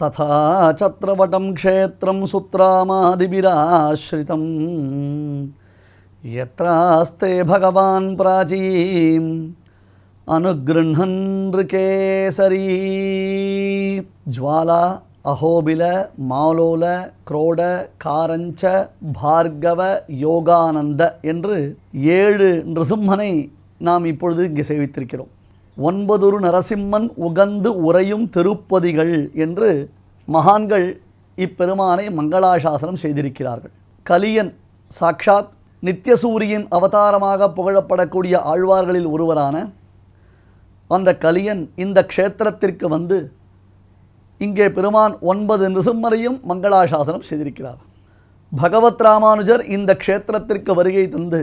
तथा छत्रवटं क्षेत्रं सुत्रामादिभिराश्रितं यत्रास्ते भगवान् प्राचीम् अनुगृह्णन् ऋकेसरी ज्वाला अहोबिल मालोल क्रोड காரஞ்ச பார்கவ யோகானந்த என்று 7 நிருசிம்மனை நாம் இப்பொழுது இங்கே சேவித்திருக்கிறோம். 9 நரசிம்மன் உகந்து உறையும் திருப்பதிகள் என்று மகான்கள் இப்பெருமானை மங்களாசாசனம் செய்திருக்கிறார்கள். கலியன் சாக்ஷாத் நித்யசூரியின் அவதாரமாக புகழப்படக்கூடிய ஆழ்வார்களில் ஒருவரான அந்த கலியன் இந்த க்ஷேத்திரத்திற்கு வந்து இங்கே பெருமான் 9 நிருசிம்மரையும் மங்களாசாசனம் செய்திருக்கிறார். பகவத் ராமானுஜர் இந்த க்ஷேத்திரத்திற்கு வருகை தந்து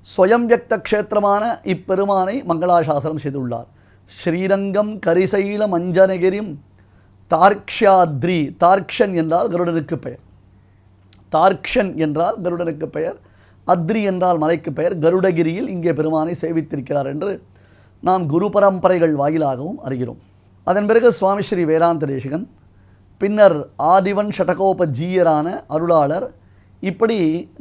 ஸ்வயம் வியக்த க்ஷேத்திரமான இப்பெருமானை மங்களாசாசனம் செய்துள்ளார். ஸ்ரீரங்கம் கரிசைல மஞ்சனகிரிம் தார்க்ஷாத்ரி, தார்க்ஷன் என்றால் கருடனுக்கு பெயர், தார்க்ஷன் என்றால் கருடனுக்கு பெயர், அத்ரி என்றால் மலைக்கு பெயர். கருடகிரியில் இங்கே பெருமானை சேவித்திருக்கிறார் என்று நாம் குரு பரம்பரைகள் வாயிலாகவும் அறிகிறோம். அதன் பிறகு சுவாமி ஸ்ரீ வேதாந்த தேசிகன், பின்னர் ஆதிவன் ஷடகோபஜீயரான அருளாளர், இப்படி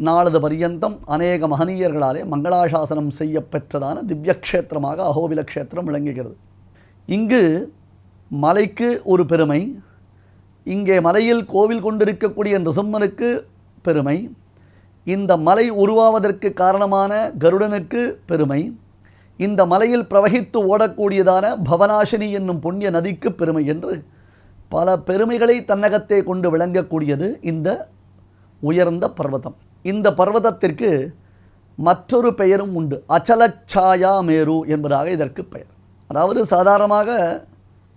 நாளது பரியந்தம் அநேக மகனீயர்களாலே மங்களாசாசனம் செய்யப்பெற்றதான திவ்யக்ஷேத்திரமாக அகோபில க்ஷேத்திரம் விளங்குகிறது. இங்கு மலைக்கு ஒரு பெருமை, இங்கே மலையில் கோவில் கொண்டிருக்கக்கூடிய நிருசிம்மனுக்கு பெருமை, இந்த மலை உருவாவதற்கு காரணமான கருடனுக்கு பெருமை, இந்த மலையில் பிரவகித்து ஓடக்கூடியதான பவனாசினி என்னும் புண்ணிய நதிக்கு பெருமை என்று பல பெருமைகளை தன்னகத்தே கொண்டு விளங்கக்கூடியது இந்த உயர்ந்த பர்வதம். இந்த பர்வதத்திற்கு மற்றொரு பெயரும் உண்டு, அச்சலச்சாயா மேரு என்பதாக இதற்கு பெயர். அதாவது சாதாரணமாக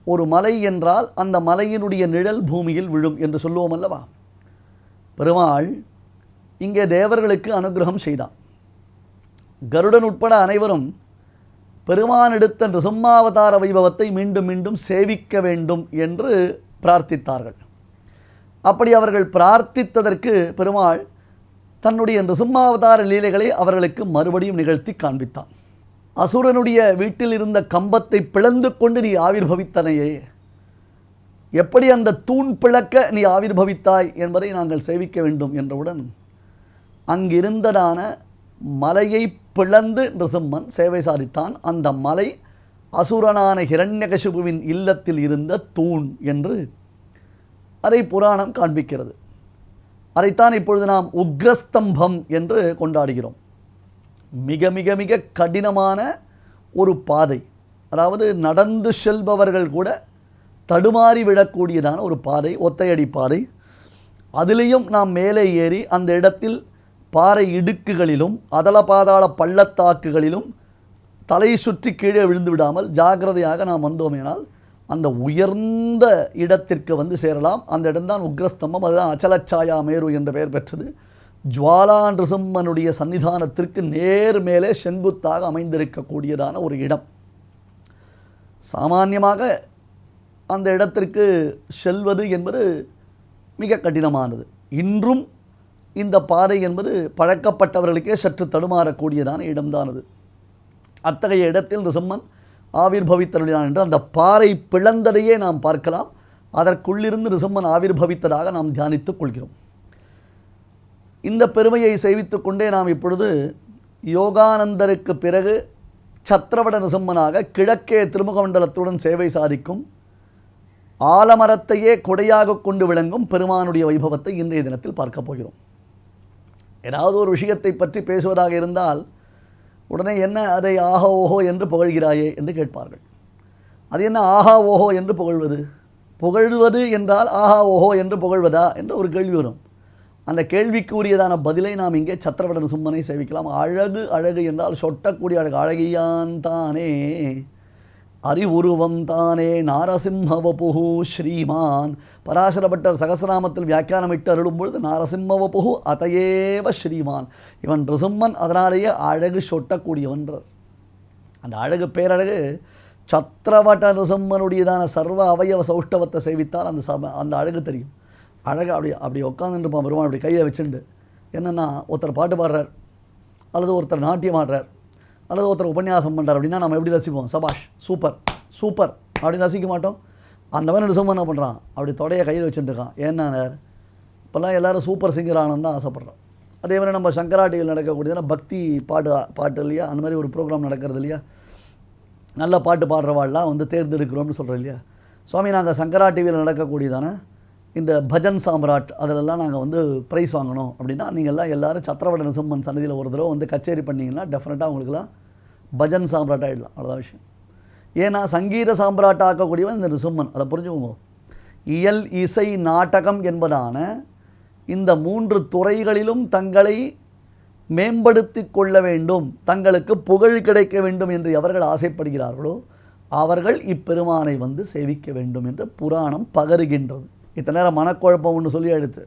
ஒரு மலை என்றால் அந்த மலையினுடைய நிழல் பூமியில் விழும் என்று சொல்லுவோம் அல்லவா. பெருமாள் இங்கே தேவர்களுக்கு அனுகிரகம் செய்தார். கருடன் உட்பட அனைவரும் பெருமான் எடுத்த நிருசிம்மாவதார வைபவத்தை மீண்டும் மீண்டும் சேவிக்க வேண்டும் என்று பிரார்த்தித்தார்கள். அப்படி அவர்கள் பிரார்த்தித்ததற்கு பெருமாள் தன்னுடைய நிருசிம்மாவதார லீலைகளை அவர்களுக்கு மறுபடியும் நிகழ்த்தி காண்பித்தான். அசுரனுடைய வீட்டில் இருந்த கம்பத்தை பிளந்து கொண்டு நீ ஆவிர்பவித்தனையே, எப்படி அந்த தூண் பிளக்க நீ ஆவிர்பவித்தாய் என்பதை நாங்கள் சேவிக்க வேண்டும் என்றவுடன் அங்கிருந்ததான மலையை பிளந்து நிருசிம்மன் சேவை சாதித்தான். அந்த மலை அசுரனான ஹிரண்யகசிபுவின் இல்லத்தில் இருந்த தூண் என்று அதை புராணம் காண்பிக்கிறது. அதைத்தான் இப்பொழுது நாம் உக்ரஸ்தம்பம் என்று கொண்டாடுகிறோம். மிக மிக மிக கடினமான ஒரு பாதை, அதாவது நடந்து செல்பவர்கள் கூட தடுமாறி விடக்கூடியதான ஒரு பாதை, ஒத்தையடி பாதை. அதிலேயும் நாம் மேலே ஏறி அந்த இடத்தில் பாறை இடுக்குகளிலும் அதல பாதாள பள்ளத்தாக்குகளிலும் தலை சுற்றி கீழே விழுந்து விடாமல் ஜாக்கிரதையாக நாம் வந்தோமேனால் அந்த உயர்ந்த இடத்திற்கு வந்து சேரலாம். அந்த இடம்தான் உக்ரஸ்தம்பம், அதுதான் அச்சலச்சாயா மேரு என்ற பெயர் பெற்றது. ஜுவாலா நிருசிம்மனுடைய சன்னிதானத்திற்கு நேர் மேலே செங்குத்தாக அமைந்திருக்கக்கூடியதான ஒரு இடம். சாமான்யமாக அந்த இடத்திற்கு செல்வது என்பது மிக கடினமானது. இன்றும் இந்த பாதை என்பது பழக்கப்பட்டவர்களுக்கே சற்று தடுமாறக்கூடியதான இடம்தானது. அத்தகைய இடத்தில் நிருசிம்மன் ஆவிர்பவித்தருளினான் என்று அந்த பாறை பிளந்ததையே நாம் பார்க்கலாம். அதற்குள்ளிருந்து நிருசிம்மன் ஆவிர்பவித்ததாக நாம் தியானித்துக் கொள்கிறோம். இந்த பெருமையை சேவித்து கொண்டே நாம் இப்பொழுது யோகானந்தருக்கு பிறகு சத்திரவட நிருசிம்மனாக கிழக்கே திருமுகமண்டலத்துடன் சேவை சாதிக்கும் ஆலமரத்தையே கொடையாக கொண்டு விளங்கும் பெருமானுடைய வைபவத்தை இன்றைய தினத்தில் பார்க்க போகிறோம். ஏதாவது ஒரு விஷயத்தை பற்றி பேசுவதாக இருந்தால் உடனே என்ன அதை ஆஹா ஓஹோ என்று புகழ்கிறாயே என்று கேட்பார்கள். அது என்ன ஆஹா ஓஹோ என்று புகழ்வது? புகழ்வது என்றால் ஆஹா ஓஹோ என்று புகழ்வதா என்ற ஒரு கேள்வி வரும். அந்த கேள்விக்கு உரியதான பதிலை நாம் இங்கே சத்திரவட நிருசிம்மனை சேவிக்கலாம். அழகு அழகு என்றால் சொட்டக்கூடிய அழகு, அழகியான் தானே அறிவுருவம் தானே நாரசிம்மவபுகு ஸ்ரீமான். பராசரப்பட்டர் சகசநாமத்தில் வியாக்கியானமிட்டு அருளும் பொழுது நாரசிம்மவபுகு அதையேவ ஸ்ரீமான், இவன் நிருசிம்மன் அதனாலேயே அழகு சொட்டக்கூடியவன்றார். அந்த அழகு பேரழகு சத்திரவட நிருசிம்மனுடையதான சர்வ அவயவ சௌஷ்டவத்தை சேவித்தால் அந்த அழகு தெரியும். அழகாக அப்படி உட்காந்துருப்பான் பெருமான், அப்படி கையை வச்சுண்டு. என்னென்னா ஒருத்தர் பாட்டு பாடுறார், அல்லது ஒருத்தர் நாட்டியம் ஆடுறார், அல்லது ஒருத்தர் உபன்யாசம் பண்ணுறார் அப்படின்னா நம்ம எப்படி ரசிப்போம்? சபாஷ், சூப்பர் சூப்பர் அப்படின்னு ரசிக்க மாட்டோம். அந்த மாதிரி நிருசிம்மன் என்ன பண்ணுறான், அப்படி தொடையை கையில் வச்சுட்டு இருக்கான். ஏன்னா இப்போல்லாம் எல்லோரும் சூப்பர் சிங்கர் ஆனந்தான் தான் ஆசைப்பட்றோம். அதே மாதிரி நம்ம சங்கரா டிவியில் நடக்கக்கூடியதுனா பக்தி பாட்டு இல்லையா, அந்த மாதிரி ஒரு ப்ரோக்ராம் நடக்கிறது இல்லையா, நல்ல பாட்டு பாடுறவாள்லாம் வந்து தேர்ந்தெடுக்கிறோம்னு சொல்கிறோம் இல்லையா. சுவாமி நாங்கள் சங்கரா டிவியில் நடக்கக்கூடியதான இந்த பஜன் சாம்ராட் அதிலெல்லாம் நாங்கள் வந்து ப்ரைஸ் வாங்கணும் அப்படின்னா நீங்கள்லாம் எல்லோரும் சத்திரவட நிருசிம்மன் சன்னதியில் ஒரு தடவை வந்து கச்சேரி பண்ணிங்கன்னா டெஃபினட்டாக உங்களுக்குலாம் பஜன் சாம்ராட் ஆகிடலாம். அவ்வளோதான் விஷயம். ஏன்னா சங்கீத சாம்ராட் ஆக்கக்கூடியவன் இந்த நிருசிம்மன். அதை புரிஞ்சுக்கோங்க. இயல் இசை நாடகம் என்பதான இந்த 3 துறைகளிலும் தங்களை மேம்படுத்தி கொள்ள வேண்டும், தங்களுக்கு புகழ் கிடைக்க வேண்டும் என்று எவர்கள் ஆசைப்படுகிறார்களோ அவர்கள் இப்பெருமானை வந்து சேவிக்க வேண்டும் என்று புராணம் பகருகின்றது. இத்தனை நேரம் மனக்குழப்பம் ஒன்று சொல்லி எடுத்து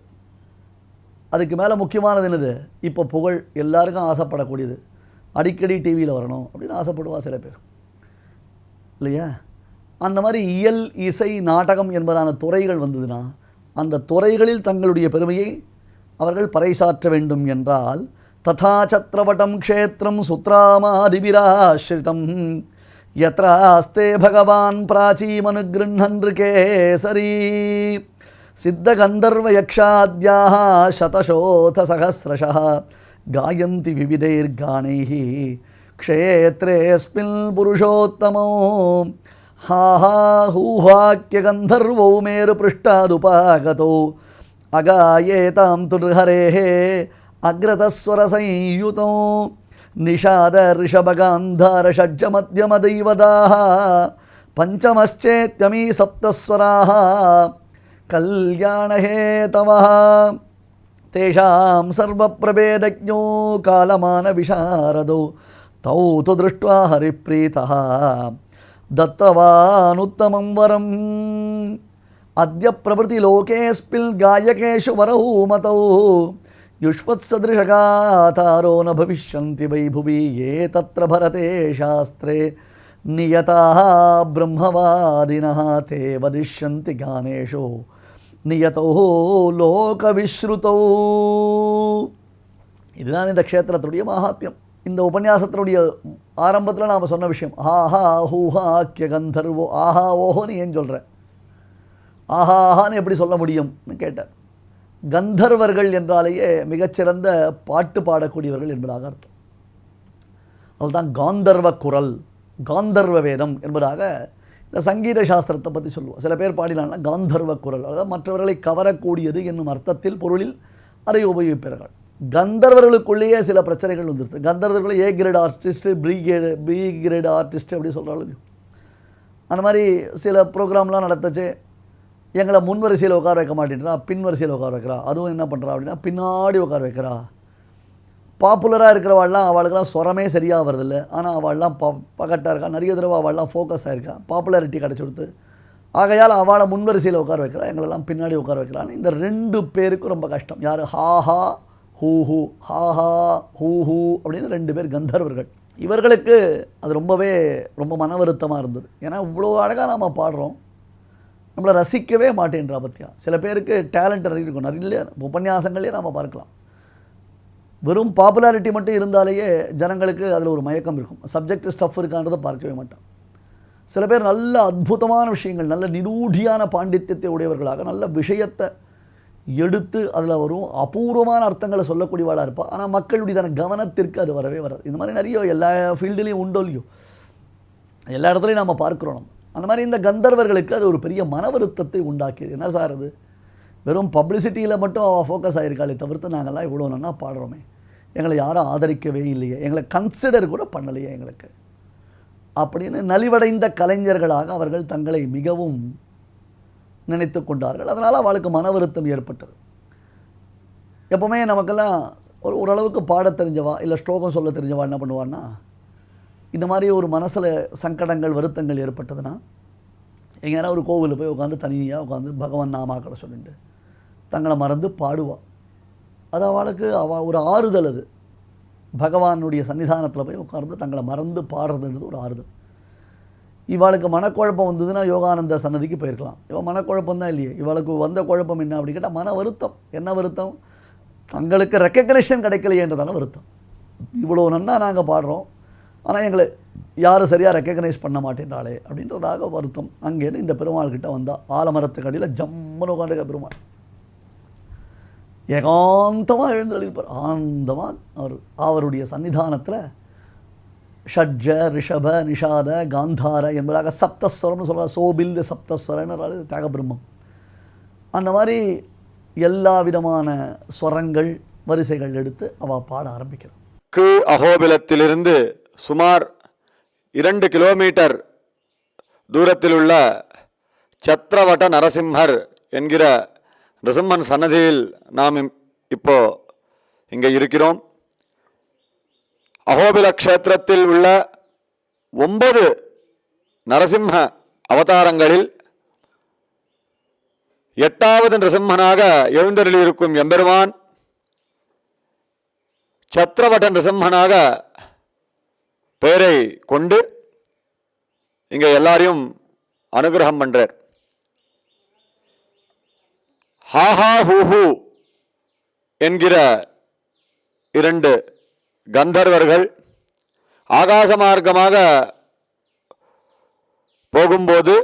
அதுக்கு மேலே முக்கியமானது என்னது, இப்போ புகழ் எல்லாருக்கும் ஆசைப்படக்கூடியது, அடிக்கடி டிவியில் வரணும் அப்படின்னு ஆசைப்படுவா சில பேர் இல்லையா. அந்த மாதிரி இயல் இசை நாடகம் என்பதான துறைகள் வந்ததுன்னா அந்த துறைகளில் தங்களுடைய பெருமையை அவர்கள் பறைசாற்ற வேண்டும் என்றால் ததா சத்ரவட்டம் க்ஷேத்திரம் சுத்ராமாதிபிராஸ்ரிதம் யத்ராஸ்தே பகவான் பிராச்சீமனுகிருண்ணன் ரிகேசரி சித்தகந்தர்வ யக்ஷாத்யாः சதசோத சகஸ்ரஷः காயந்தி விவிதைர்காணைः க்ஷேத்ரேஸ்மின் புருஷோத்தமோ ஹாஹா ஹூஹாக்கிய கந்தர்வோ மேரு பிருஷ்டாதுபாகதோ அகாயேதாம் துர்ஹரேः அக்ரதஸ்வர சயுதோ நிஷாத ரிஷபகாந்தார ஷட்ஜ மத்தியம தெய்வதாः பஞ்சமச்சேத்யமீ சப்தஸ்வராः கல்யாணஹேதவः தேஷாம் சர்வப்பிரபேதஜ்ஞோ காலமான விசாரதோ தௌ து திருஷ்ட்வா ஹரிப்ரீதः தத்தவானுத்தமம் வரம் அத்ய பிரபுதி லோகேஸ்மின் காயகேஷு வரௌ மதௌ யுஷ்மத்சதிருஷகாதாரோ ந பவிஷ்யந்தி வை புவி ஏ தத்ர பரதே சாஸ்திரே நியதாः பிரம்மவாதினः தே வதிஷ்யந்தி கானேஷு நியதோ லோகவிஸ்ருதோ. இதுதான் இந்த க்ஷேத்திரத்துடைய மகாத்மியம். இந்த உபன்யாசத்தினுடைய ஆரம்பத்தில் நாம் சொன்ன விஷயம், ஆஹா ஹூஹாக்கிய கந்தர்வோ. ஆஹா ஓஹோன்னு ஏன் சொல்கிறேன், ஆஹாஹான்னு எப்படி சொல்ல முடியும்னு கேட்டார். கந்தர்வர்கள் என்றாலேயே மிகச்சிறந்த பாட்டு பாடக்கூடியவர்கள் என்பதாக அர்த்தம். அதுதான் காந்தர்வ குரல், காந்தர்வ வேதம் என்பதாக இந்த சங்கீத சாஸ்திரத்தை பற்றி சொல்லுவோம். சில பேர் பாடினாங்கன்னா காந்தர்வ குரல், அதாவது மற்றவர்களை கவரக்கூடியது என்னும் அர்த்தத்தில் பொருளில் அதை உபயோகிப்பார்கள். கந்தர்வர்களுக்குள்ளேயே சில பிரச்சனைகள் வந்துடுது. கந்தர்வர்கள் A grade artist, B grade artist அப்படி சொல்கிறாங்க. அந்த மாதிரி சில ப்ரோக்ராம்லாம் நடத்துச்சு. எங்களை முன்வரிசையில் உட்கார வைக்க மாட்டேன்றா, பின் வரிசையில் உட்கார வைக்கிறா. அதுவும் என்ன பண்ணுறா அப்படின்னா பின்னாடி உட்கார வைக்கிறா. பாப்புலராக இருக்கிறவாள்லாம் அவளுக்கெல்லாம் ஸ்வரமே சரியாக வருதில்லை, ஆனால் அவள்லாம் பகட்டாக இருக்கா. நிறைய தடவை அவள்லாம் ஃபோக்கஸ் ஆகிருக்கா, பாப்புலாரிட்டி கிடச்சி கொடுத்து. ஆகையால் அவளை முன்வரிசையில் உட்கார வைக்கிறா, எங்களெல்லாம் பின்னாடி உட்கார வைக்கிறான்னு. இந்த 2 பேருக்கும் ரொம்ப கஷ்டம். யார், ஹாஹா ஹூஹூ, ஹாஹா ஹூஹூ அப்படின்னு 2 பேர் கந்தர்வர்கள். இவர்களுக்கு அது ரொம்ப மன வருத்தமாக இருந்தது. ஏன்னா இவ்வளோ அழகாக நாம் பாடுறோம், நம்மளை ரசிக்கவே மாட்டேன்றா பற்றியா. சில பேருக்கு டேலண்ட் நிறைய இருக்கும், நிறைய உபன்யாசங்களே நாம் பார்க்கலாம். வெறும் பாப்புலாரிட்டி மட்டும் இருந்தாலேயே ஜனங்களுக்கு அதில் ஒரு மயக்கம் இருக்கும், சப்ஜெக்ட் ஸ்டஃப் இருக்கான்றதை பார்க்கவே மாட்டான். சில பேர் நல்ல அற்புதமான விஷயங்கள், நல்ல நிரூடியான பாண்டித்யத்தை உடையவர்களாக நல்ல விஷயத்தை எடுத்து அதில் வரும் அபூர்வமான அர்த்தங்களை சொல்லக்கூடியவாளாக இருப்பாள். ஆனால் மக்களுடைய கவனத்திற்கு அது வரவே வராது. இந்த மாதிரி நிறைய எல்லா ஃபீல்டுலேயும் உண்டோ இல்லையோ, எல்லா இடத்துலையும் நம்ம பார்க்குறோம். நம்ம அந்த மாதிரி இந்த கந்தர்வர்களுக்கு அது ஒரு பெரிய மன வருத்தத்தை உண்டாக்கியது. என்ன சார் அது, வெறும் பப்ளிசிட்டியில் மட்டும் அவள் ஃபோக்கஸ் ஆகிருக்காளே தவிர்த்து நாங்கள்லாம் இவ்வளோ நன்னா பாடுறோமே, எங்களை யாரும் ஆதரிக்கவே இல்லையே, எங்களை கன்சிடர் கூட பண்ணலையே எங்களுக்கு அப்படின்னு நலிவடைந்த கலைஞர்களாக அவர்கள் தங்களை மிகவும் நினைத்து கொண்டார்கள். அதனால் அவளுக்கு மன வருத்தம் ஏற்பட்டது. எப்போவுமே நமக்கெல்லாம் ஓரளவுக்கு பாட தெரிஞ்சவா இல்லை ஸ்லோகம் சொல்ல தெரிஞ்சவா என்ன பண்ணுவான்னா, இந்த மாதிரி ஒரு மனசில் சங்கடங்கள் வருத்தங்கள் ஏற்பட்டதுன்னா எங்கேனா ஒரு கோவிலில் போய் உட்காந்து தனியாக உட்காந்து பகவான் நாமாக்களை சொல்லிட்டு தங்களை மறந்து பாடுவாள். அது அவளுக்கு ஒரு ஆறுதல். அது பகவானுடைய சன்னிதானத்தில் போய் உட்கார்ந்து தங்களை மறந்து பாடுறதுன்றது ஒரு ஆறுதல். இவளுக்கு மனக்குழப்பம் வந்ததுன்னா யோகானந்த சன்னதிக்கு போயிருக்கலாம். இவன் மனக்குழப்பம் தான் இல்லையே, இவளுக்கு வந்த குழப்பம் என்ன அப்படி கேட்டால் மன வருத்தம். என்ன வருத்தம், தங்களுக்கு ரெக்கக்னேஷன் கிடைக்கலையேன்றதான வருத்தம். இவ்வளோ நன்னா நாங்கள் பாடுறோம், ஆனால் யாரும் சரியாக ரெக்கக்னைஸ் பண்ண மாட்டேன்றாளே அப்படின்றதாக வருத்தம். அங்கேருந்து இந்த பெருமாள்கிட்ட வந்தால் ஆலமரத்துக்கு அடியில் ஜம்முன்னு உட்காந்துக்க பெருமாள் ஏகாந்தமாக எழுந்தருளிருப்பார். ஆனந்தமாக அவருடைய சன்னிதானத்தில் ஷட்ஜ ரிஷப நிஷாத காந்தார என்பதாக சப்தஸ்வரம்னு சொல்கிறார். சோபில் சப்தஸ்வரன்னு தியாகபிரம்மம். அந்த மாதிரி எல்லா விதமான ஸ்வரங்கள் வரிசைகள் எடுத்து அவள் பாட ஆரம்பிக்கிறார். கீழ் அகோபிலத்திலிருந்து சுமார் 2 கிலோமீட்டர் தூரத்தில் உள்ள சத்ரவட நரசிம்மர் என்கிற நிருசிம்மன் சன்னதியில் நாம் இப்போ இங்கே இருக்கிறோம். அகோபில க்ஷேத்திரத்தில் உள்ள 9 நரசிம்ம அவதாரங்களில் 8வது நிருசிம்மனாக எழுந்தருளியிருக்கும் எம்பெருமான் சத்ரவட நிருசிம்மனாக பெயரை கொண்டு இங்கே எல்லாரையும் அனுகிரகம் பண்றார். ஹாஹா ஹூஹூ என்கிற 2 கந்தர்வர்கள் ஆகாச மார்க்கமாக போகும்போது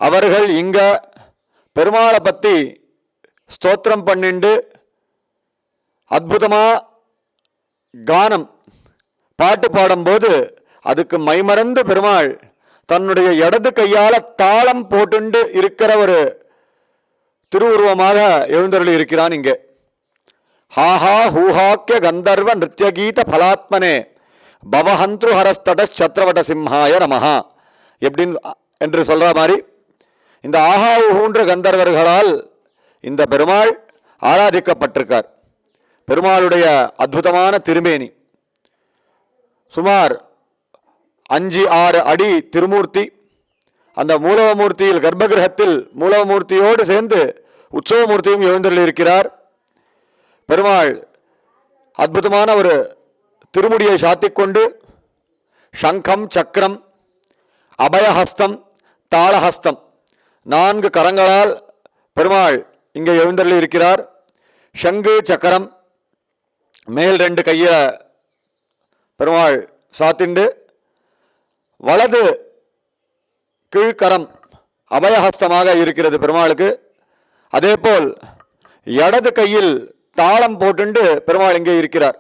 அவர்கள் இங்க பெருமாளை பற்றி ஸ்தோத்திரம் பண்ணிண்டு அற்புதமாக கானம் பாட்டு பாடும்போது அதுக்கு மைமறந்து பெருமாள் தன்னுடைய இடது கையால் தாளம் போட்டுண்டு இருக்கிற ஒரு திருவுருவமாக எழுந்தருளி இருக்கிறான் இங்கே. ஹாஹா ஹூஹாக்கிய கந்தர்வ நிருத்யகீத பலாத்மனே பவஹந்த்ரு ஹரஸ்தட சத்ரவட சிம்ஹாய நமஹா எப்படின்னு என்று சொல்கிற மாதிரி இந்த ஆஹா ஊன்ற கந்தர்வர்களால் இந்த பெருமாள் ஆராதிக்கப்பட்டிருக்கார். பெருமாளுடைய அற்புதமான திருமேனி சுமார் 5-6 அடி திருமூர்த்தி. அந்த மூலவமூர்த்தியில் கர்ப்பகிரகத்தில் மூலவமூர்த்தியோடு சேர்ந்து உற்சவமூர்த்தியும் எழுந்தருளியிருக்கிறார். பெருமாள் அற்புதமான ஒரு திருமுடியை சாத்திக்கொண்டு சங்கம் சக்கரம் அபயஹஸ்தம் தாளஹஸ்தம் 4 கரங்களால் பெருமாள் இங்கே எழுந்தருளியிருக்கிறார். சங்கு சக்கரம் மேல் 2 கையை பெருமாள் சாத்திண்டு வலது கீழ்கரம் அபயஹஸ்தமாக இருக்கிறது பெருமாளுக்கு. அதேபோல் இடது கையில் தாளம் போட்டுண்டு பெருமாள் இங்கே இருக்கிறார்.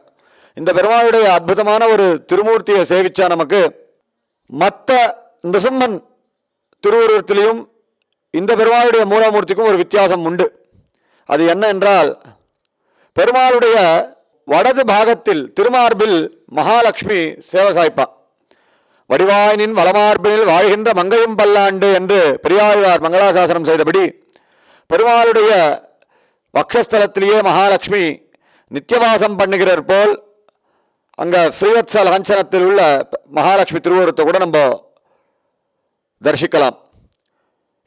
இந்த பெருமாளுடைய அற்புதமான ஒரு திருமூர்த்தியை சேவிச்சா நமக்கு மற்ற நிருசிம்மன் திருவுருவத்திலையும் இந்த பெருமாளுடைய மூலமூர்த்திக்கும் ஒரு வித்தியாசம் உண்டு. அது என்ன என்றால் பெருமாளுடைய வடது பாகத்தில் திருமார்பில் மகாலட்சுமி சேவசாய்ப்பா. வடிவாயினின் வளமார்பினில் வாழ்கின்ற மங்கையும் பல்லாண்டு என்று பெரியாழ்வார் மங்களாசாசனம் செய்தபடி பெருமாளுடைய வக்ஷஸ்தலத்திலேயே மகாலட்சுமி நித்தியவாசம் பண்ணுகிறார் போல் அங்கே ஸ்ரீவத்ச லாஞ்சனத்தில் உள்ள மகாலட்சுமி திருவுருவத்தை கூட நம்ம தரிசிக்கலாம்.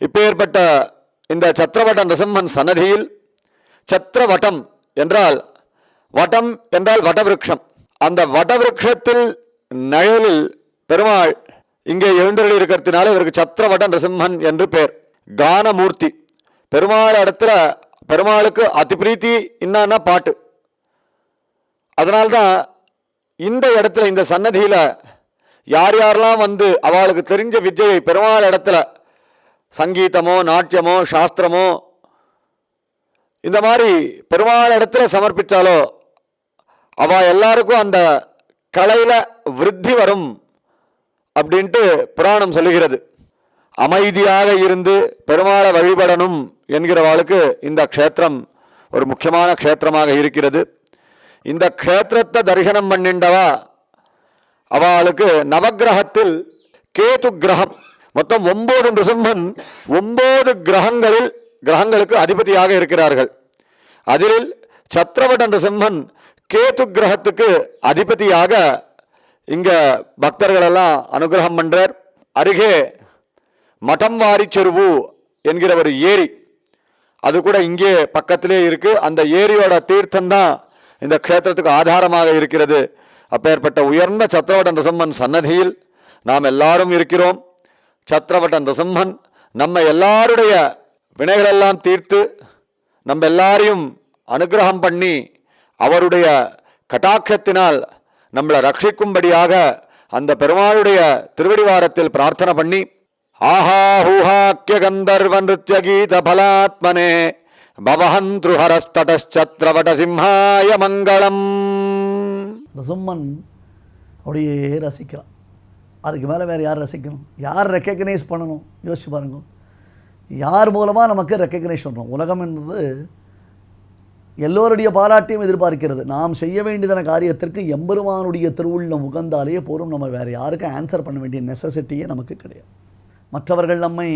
இப்பேற்பட்ட இந்த சத்ரவட நிருசிம்மன் சன்னதியில் சத்ரவட்டம் என்றால் வட்டம் என்றால் வடவிருட்சம். அந்த வடவிருட்சத்தில் நிழலில் பெருமாள் இங்கே எழுந்தருளி இருக்கிறதுனால இவருக்கு சத்ரவட நிருசிம்மன் என்று பேர். கானமூர்த்தி பெருமாள் இடத்துல பெருமாளுக்கு அதிபிரீத்தி என்னன்னா பாட்டு. அதனால்தான் இந்த இடத்துல இந்த சன்னதியில் யார் யாரெல்லாம் வந்து அவளுக்கு தெரிஞ்ச வித்யை பெருமாள் இடத்துல சங்கீதமோ நாட்டியமோ சாஸ்திரமோ இந்த மாதிரி பெருமாள் இடத்துல சமர்ப்பித்தாலோ அவள் எல்லாருக்கும் அந்த கலையில் விருத்தி வரும் அப்படின்ட்டு புராணம் சொல்லுகிறது. அமைதியாக இருந்து பெருமாளை வழிபடணும் என்கிறவாளுக்கு இந்த க்ஷேத்திரம் ஒரு முக்கியமான க்ஷேத்திரமாக இருக்கிறது. இந்த க்ஷேத்திரத்தை தரிசனம் பண்ணிண்டவா அவளுக்கு நவகிரகத்தில் கேது கிரகம் மொத்தம் 9 நிருசிம்மன் 9 கிரகங்களுக்கு அதிபதியாக இருக்கிறார்கள். அதில் சத்ரவட நிருசிம்மன் கேது கிரகத்துக்கு அதிபதியாக இங்கே பக்தர்களெல்லாம் அனுகிரகம் பண்றார். அருகே மடம் வாரி செருவு என்கிற ஒரு ஏரி அது கூட இங்கே பக்கத்திலே இருக்கு. அந்த ஏரியோட தீர்த்தம்தான் இந்த க்ஷேத்திரத்துக்கு ஆதாரமாக இருக்கிறது. அப்பேற்பட்ட உயர்ந்த சத்ரவட நிருசிம்மன் சன்னதியில் நாம் எல்லாரும் இருக்கிறோம். சத்ரவட நிருசிம்மன் நம்ம எல்லாருடைய வினைகளெல்லாம் தீர்த்து நம்ம எல்லாரையும் அனுகிரகம் பண்ணி அவருடைய கட்டாட்சத்தினால் நம்மளை ரட்சிக்கும்படியாக அந்த பெருமாளுடைய திருவடிவாரத்தில் பிரார்த்தனை பண்ணி ஆஹா ஹூஹாக்கிய கந்தர்வ நிருத்ய கீத பலாத்மனே பவஹந்த்ருஹரஸ்தடச்சத்ரவட சிம்ஹாய மங்களம். நரசிம்மன் அப்படியே ரசிக்கிறான். அதுக்கு மேலே வேறு யார் ரசிக்கணும்? யார் ரெக்கக்னைஸ் பண்ணணும்? யோசிச்சு பாருங்க. யார் மூலமாக நமக்கு ரெக்கக்னைஸ் பண்ணுறோம்? உலகம் என்பது எல்லோருடைய பாராட்டியும் எதிர்பார்க்கிறது. நாம் செய்ய வேண்டியதான காரியத்திற்கு எம்பெருமானுடைய திருவுள்ளம் உகந்தாலேயே போரும். நம்ம வேறு யாருக்கும் ஆன்சர் பண்ண வேண்டிய நெசசிட்டியே நமக்கு கிடையாது. மற்றவர்கள் நம்மை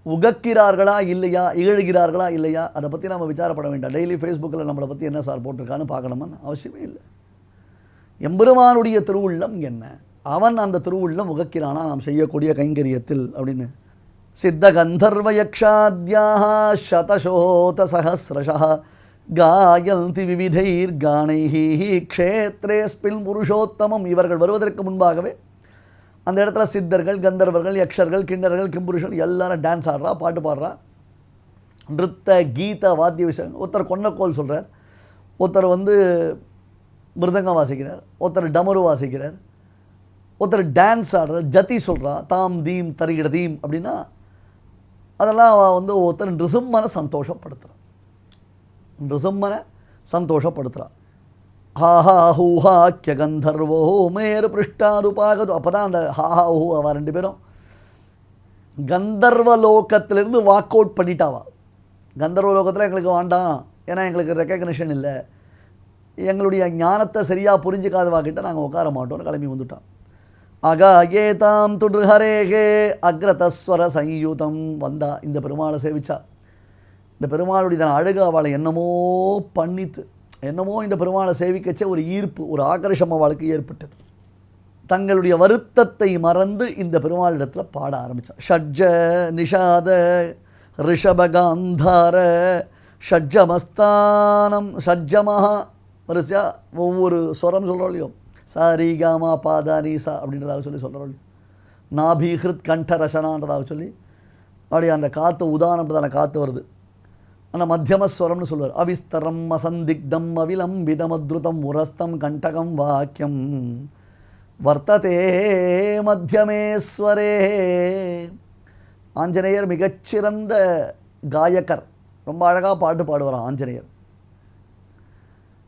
உகக்கிறார்களா இல்லையா, இகழ்கிறார்களா இல்லையா, அதை பற்றி நம்ம விசாரப்பட வேண்டாம். டெய்லி ஃபேஸ்புக்கில் நம்மளை பற்றி என்ன சார் போட்டிருக்கான்னு பார்க்கணுமான்னு அவசியமே இல்லை. எம்பெருமானுடைய திருவுள்ளம் என்ன, அவன் அந்த திருவுள்ளம் உகக்கிறானா நாம் செய்யக்கூடிய கைங்கரியத்தில் அப்படின்னு. சித்த கந்தர்வ யக்ஷாத்யாக சதசோத சஹஸ்ரஷா காயந்தி விவிதைர் கானைஹி க்ஷேத்ரேஸ்மின் புருஷோத்தமம். இவர்கள் வருவதற்கு முன்பாகவே அந்த இடத்துல சித்தர்கள், கந்தர்வர்கள், யக்ஷர்கள், கிண்ணர்கள், கிம்புருஷர்கள் எல்லாரும் டான்ஸ் ஆடுறா, பாட்டு பாடுறா, நிறுத்த கீத வாத்திய விஷயம். ஒருத்தர் கொன்னக்கோல் சொல்கிறார், ஒருத்தர் மிருதங்கம் வாசிக்கிறார், ஒருத்தர் டமரு வாசிக்கிறார், ஒருத்தர் டான்ஸ் ஆடுறார், ஜதி சொல்கிறா, தாம் தீம் தருகிற தீம் அப்படின்னா அதெல்லாம் ஒருத்தர் நிருசிம்மனை சந்தோஷப்படுத்துகிறான். நிருசிம்மனை சந்தோஷப்படுத்துகிறான். ஹாஹா ஹூஹாக்கிய கந்தர்வோ மேரு பிருஷ்டாருபாகது. அப்போ தான் அந்த ஹாஹா ஹூ அவள் ரெண்டு பேரும் கந்தர்வ லோகத்திலிருந்து வாக் அவுட் பண்ணிட்டாவா. கந்தர்வ லோகத்தில் எங்களுக்கு வேண்டாம், ஏன்னா எங்களுக்கு ரெக்கக்னிஷன் இல்லை, எங்களுடைய ஞானத்தை சரியாக புரிஞ்சுக்காதவாக்கிட்ட நாங்கள் உட்கார மாட்டோம்னு கிளம்பி வந்துட்டான். அகா ஏதாம் துடுஹரேகே அக்ரதஸ்வர சயுதம். வந்தா இந்த பெருமாளை சேவிச்சா. இந்த பெருமாளுடைய அழகு அவளை என்னமோ பண்ணித்து, என்னமோ இந்த பெருமாளை சேவிக்கச்சே ஒரு ஈர்ப்பு, ஒரு ஆக்கர்ஷம் அவளுக்கு ஏற்பட்டது. தங்களுடைய வருத்தத்தை மறந்து இந்த பெருமாளிடத்தில் பாட ஆரம்பித்தார். ஷட்ஜ நிஷாத ரிஷபகாந்தார ஷட்ஜமஸ்தானம் ஷட்ஜமஹா. வரிசையா ஒவ்வொரு ஸ்வரம் சொல்கிறோம் இல்லையோ, சாரி காமா பாதா நீசா அப்படின்றதாக சொல்லி சொல்கிறோம். நாபீஹிருத் கண்ட ரசனான்றதாக சொல்லி அப்படியே அந்த காற்று உதாரணன்றதான காற்று வருது. ஆனால் மத்தியமஸ்வரம்னு சொல்லுவார். அவிஸ்தரம் அசந்திக்தம் அவிலம்பிதமத்ருதம் உரஸ்தம் கண்டகம் வாக்கியம் வர்த்ததே மத்தியமேஸ்வரே. ஆஞ்சநேயர் மிகச்சிறந்த காயக்கர், ரொம்ப அழகாக பாட்டு பாடுவார் ஆஞ்சநேயர்.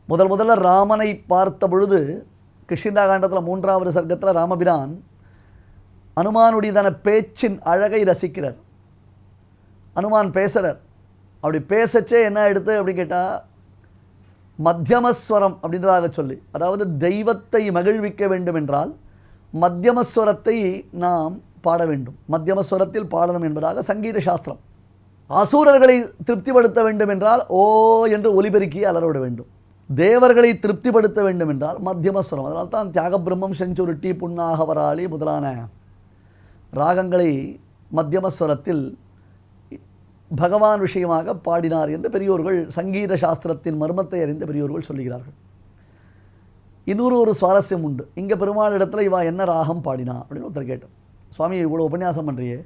முதல்ல ராமனை பார்த்த பொழுது கிருஷ்ணா காண்டத்தில் 3வது சர்க்கத்தில் ராமபிரான் அனுமானுடையதான பேச்சின் அழகை ரசிக்கிறார். அனுமான் பேசுகிறார். அப்படி பேசச்சே என்ன எடுத்து அப்படி கேட்டால் மத்தியமஸ்வரம் அப்படின்றதாக சொல்லி, அதாவது தெய்வத்தை மகிழ்விக்க வேண்டும் என்றால் மத்தியமஸ்வரத்தை நாம் பாட வேண்டும், மத்தியமஸ்வரத்தில் பாடணும் என்பதாக சங்கீத சாஸ்திரம். அசூரர்களை திருப்திப்படுத்த வேண்டும் என்றால் ஓ என்று ஒலிபெருக்கி அலரோட வேண்டும். தேவர்களை திருப்திப்படுத்த வேண்டும் என்றால் மத்தியமஸ்வரம். அதனால தான் தியாகபிரம்மம், செஞ்சுருட்டி, புன்னாகவராளி முதலான ராகங்களை மத்தியமஸ்வரத்தில் பகவான் விஷயமாக பாடினார் என்று பெரியோர்கள், சங்கீத சாஸ்திரத்தின் மர்மத்தை அறிந்த பெரியோர்கள் சொல்லுகிறார்கள். இன்னொரு சுவாரஸ்யம் உண்டு. இங்கே பெருமாள் இடத்துல இவா என்ன ராகம் பாடினா அப்படின்னு ஒருத்தர் கேட்டோம். சுவாமி இவ்வளோ உபன்யாசம் பண்ணுறியே,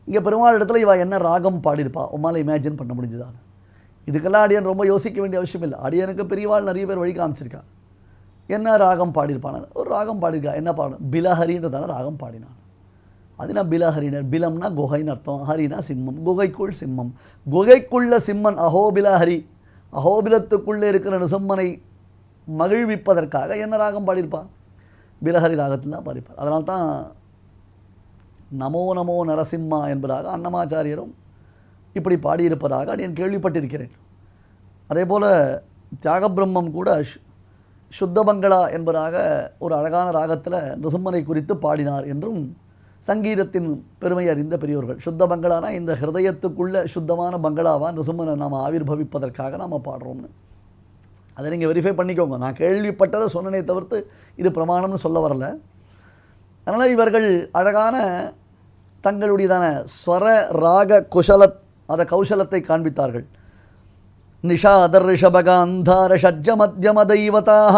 இங்கே பெருமாள் இடத்துல இவா என்ன ராகம் பாடியிருப்பா, உம்மால் இமேஜின் பண்ண முடிஞ்சுதான்? இதுக்கெல்லாம் அடியன் ரொம்ப யோசிக்க வேண்டிய அவசியம் இல்லை. அடியனுக்கு பெரியவாள் நிறைய பேர் வழி காமிச்சிருக்கா. என்ன ராகம் பாடியிருப்பான, ஒரு ராகம் பாடியிருக்கா, என்ன பாடும், பிலஹரின்றதான ராகம் பாடினான். அதுனா பிலஹரினர், பிலம்னா குகைன்னு அர்த்தம், ஹரினா சிம்மம், குகைக்குள் சிம்மம், குகைக்குள்ள சிம்மன் அஹோபிலஹரி, அஹோபிலத்துக்குள்ளே இருக்கிற நிருசிம்மனை மகிழ்விப்பதற்காக என்ன ராகம் பாடியிருப்பா, பிலஹரி ராகத்தில் தான் பாடிப்பார். அதனால தான் நமோ நமோ நரசிம்மா என்பதாக அன்னமாச்சாரியரும் இப்படி பாடியிருப்பதாக அடியன் கேள்விப்பட்டிருக்கிறேன். அதே போல் தியாகபிரம்மம் கூட சுத்தபங்களா என்பதாக ஒரு அழகான ராகத்தில் நிருசிம்மனை குறித்து பாடினார் என்றும் சங்கீதத்தின் பெருமை அறிந்த பெரியோர்கள். சுத்தபங்களானா இந்த ஹிருதயத்துக்குள்ள சுத்தமான பங்களாவா நிருசிம்மனை நாம் ஆவிர்பவிப்பதற்காக நாம் பாடுறோம்னு. அதை நீங்கள் வெரிஃபை பண்ணிக்கோங்க. நான் கேள்விப்பட்டதை சொன்னனே தவிர்த்து இது பிரமாணம்னு சொல்ல வரல. அதனால் இவர்கள் அழகான தங்களுடையதான ஸ்வர ராக கௌசலத்தை காண்பித்தார்கள். நிஷாதர் ரிஷபகாந்தார ஷட்ஜ மத்தியம தெய்வதாக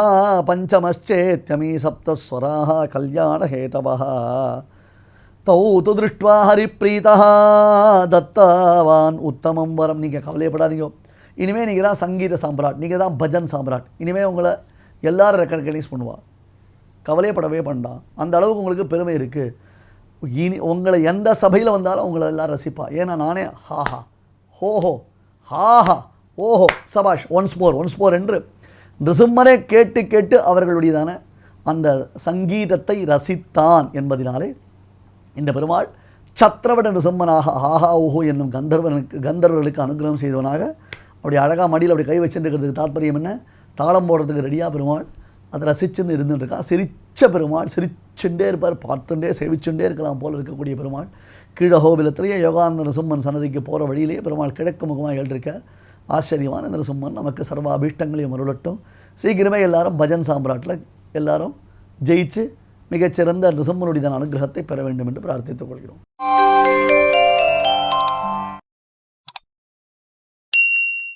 பஞ்சமச்சேத்யமீ சப்தஸ்வராக கல்யாண ஹேதவः தௌ து திருஷ்ட்வா ஹரிப்ரீதः தத்தவான் உத்தமம் வரம். நீங்கள் கவலைப்படாதீங்க, இனிமேல் நீங்கள் தான் சங்கீத சாம்ராட், நீங்கள் தான் பஜன் சாம்ராட். இனிமேல் உங்களை எல்லாரும் ரெக்கக்னைஸ் பண்ணுவாள். கவலையப்படவே வேண்டாம். அந்த அளவுக்கு உங்களுக்கு பெருமை இருக்குது. இனி உங்களை எந்த சபையில் வந்தாலும் உங்களை எல்லாம் ரசிப்பா. ஏன்னா நானே ஹாஹா ஹோஹோ ஹாஹா ஓஹோ சபாஷ் ஒன்ஸ் மோர் என்று நிருசிம்மரே கேட்டு கேட்டு அவர்களுடையதான அந்த சங்கீதத்தை ரசித்தான் என்பதினாலே இந்த பெருமாள் சத்திரவட நிருசிம்மனாக ஆஹா ஓஹோ என்னும் கந்தர்வர்களுக்கு அனுகிரகம் செய்தவனாக அப்படி அழகாக மடியில் அப்படி கை வச்சுருக்கிறதுக்கு தாற்பயம் என்ன, தாளம் போடுறதுக்கு ரெடியாக பெருமாள் அதை ரசிச்சுன்னு இருந்துட்டுருக்கான். சிரிச்ச பெருமாள், சிரிச்சுட்டே இருப்பார், பார்த்துட்டே சேவிச்சுட்டே இருக்கலாம் போல் இருக்கக்கூடிய பெருமாள் கீழஹோபிலத்திலேயே யோகானந்த நிருசிம்மன் சன்னதிக்கு போகிற வழியிலேயே பெருமாள் கிழக்கு முகமாக எழுதியிருக்கார். ஆச்சரியமான நிருசிம்மன் நமக்கு சர்வ அபீஷ்டங்களையும் அருளட்டும். சீக்கிரமே எல்லாரும் பஜன் சாம்ராட்டில் எல்லாரும் ஜெயிச்சு மிகச்சிறந்த நிருசிம்மனுடைய அனுகிரகத்தை பெற வேண்டும் என்று பிரார்த்தித்துக் கொள்கிறோம்.